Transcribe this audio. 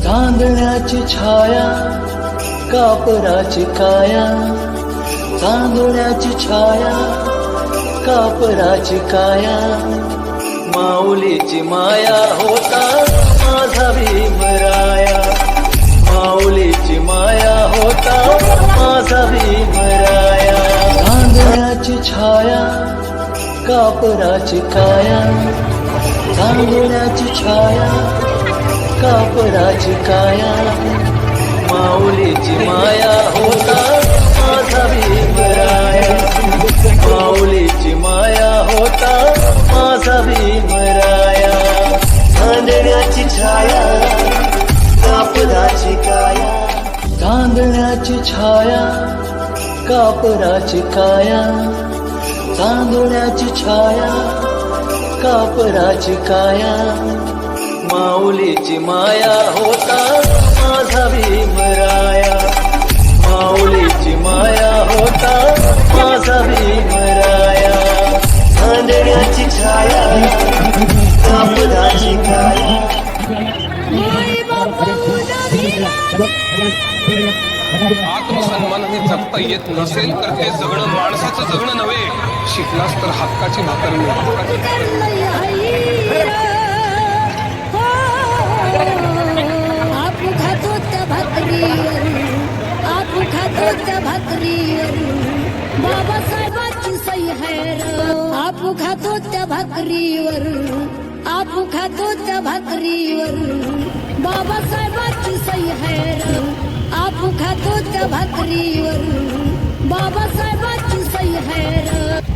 तांदळाची छाया कापराची काया, तांदळाची छाया कापराची काया, माऊलीची माया होता माझा भीमराया, माऊलीची माया होता माझा भीमराया. तांदळाची छाया कापराची काया, तांदळाची छाया कापराची काया, माऊलीची माया होता माझा भीमराया, माऊलीची माया होता माझा भीमराया. तांदळाची छाया कापराची काया, तांदळाची छाया कापराची काया, तांदळाची छाया कापराची काया, माऊलीची माया होता माझा भीमराया, माऊलीची माया होता माझा भीमराया. तांदळाची छाया कापराची काया. आत्मसन्मानाने जगता येत नसेल तर ते जगणं माणसाचं जगणं नव्हे, शिकलास तर हक्काची भाकर आपू खातो त्या भाकरीवर बाबासाहेबांची सही है. आपू खातो त्या भाकरीवर, आपू खातो त्या भाकरीवर बाबासाहेबांची सही है. आपू खातो त्या भाकरीवर बाबासाहेबांची सही है.